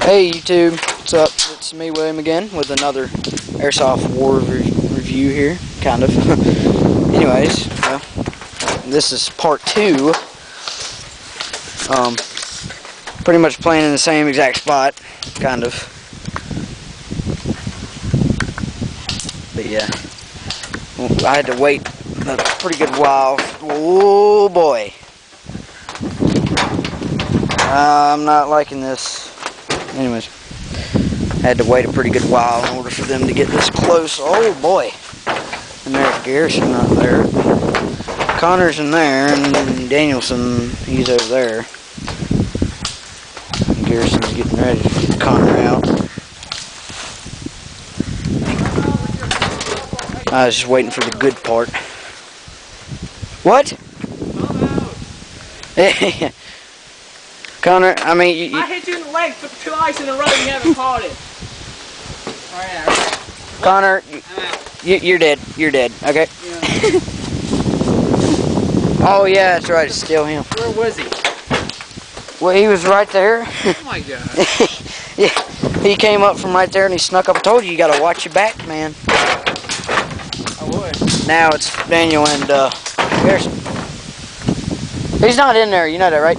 Hey YouTube, what's up? It's me, William, again with another airsoft war review here, kind of. Anyways, well, this is part 2. Pretty much playing in the same exact spot, kind of. But yeah, I had to wait a pretty good while. Oh boy, I'm not liking this. Anyways, had to wait a pretty good while in order for them to get this close. Oh boy. And there's Garrison up there. Connor's in there, and Danielson, he's over there. And Garrison's getting ready to get Connor out. I was just waiting for the good part. What? Connor, I mean, I hit you in the leg for 2 ice in a row and you haven't caught it. Alright. Connor, you're dead. You're dead. Okay. Yeah. Oh yeah, that's right. It's still him. Where was he? Well, he was right there. Oh my god. Yeah, he came up from right there and he snuck up. I told you, you gotta watch your back, man. I would. Now it's Daniel and Garrison. He's not in there. You know that, right?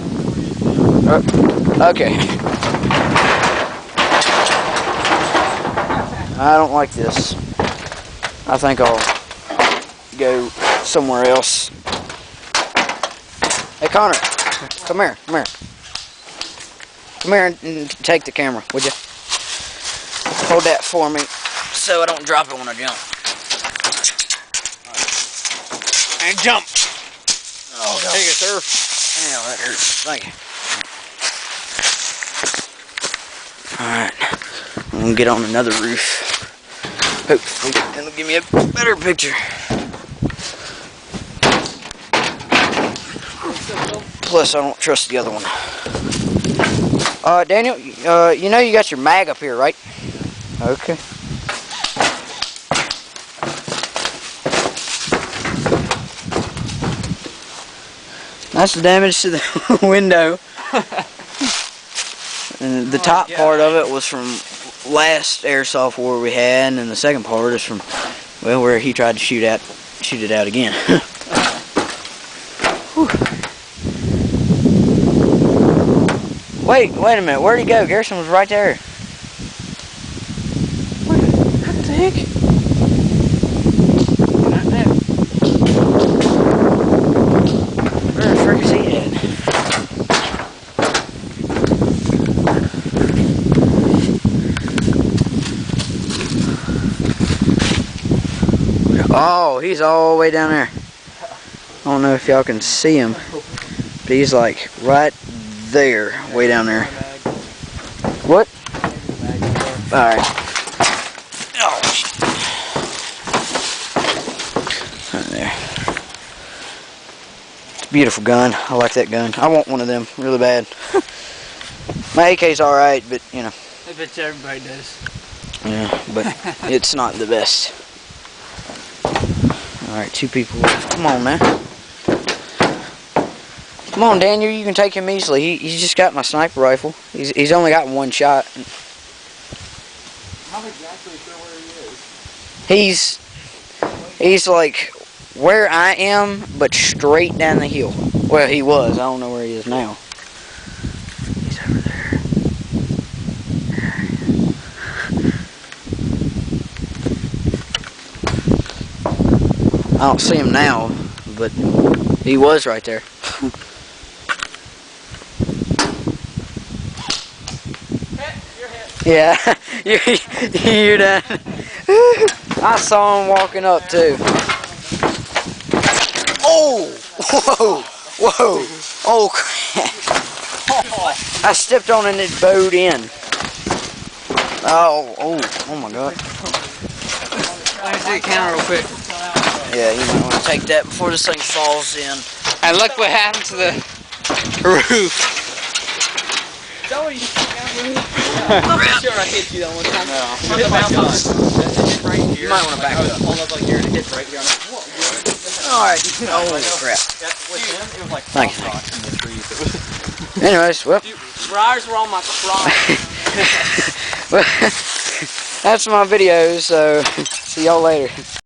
Okay. I don't like this. I think I'll go somewhere else. Hey Connor, come here, come here. Come here and take the camera, would you? Hold that for me so I don't drop it when I jump. And jump! Oh, God. Take it, sir. Ow, that hurts. Thank you. Alright, I'm gonna get on another roof. Hopefully, it'll give me a better picture. Plus, I don't trust the other one. Daniel, you know you got your mag up here, right? Okay. That's the damage to the window. And the top part of it was from last airsoft war we had, and then the second part is from, well, where he tried to shoot it out again. Wait a minute, where'd he go? Garrison was right there. What the heck? Not there. Where the frick is he at? Oh, he's all the way down there. I don't know if y'all can see him, but he's like right there, way down there. What? Alright. Oh, right there. It's a beautiful gun. I like that gun. I want one of them really bad. My AK's alright, but you know. I bet you everybody does. Yeah, but it's not the best. Alright, 2 people left. Come on now. Come on, Daniel, you can take him easily. He's just got my sniper rifle. He's only got 1 shot. I'm not exactly sure where he is. He's like where I am, but straight down the hill. Well, he was. I don't know where he is now. He's over there. I don't see him now, but he was right there. Yeah, you're done. I saw him walking up too. Oh, whoa, whoa, oh crap! I stepped on and it bowed in. Oh my God! Let me see the camera real quick. Yeah, you might want to take that before this thing falls in. And look what happened to the roof. Is that what you I'm sure I hit you that one time. No. Hit my gun. Right here. You might want to back up. Hold up like here and it hits right here. Alright. Oh crap. With him, it was like thank you. Anyways, well, briars were on my crotch. Well, that's my video, so see y'all later.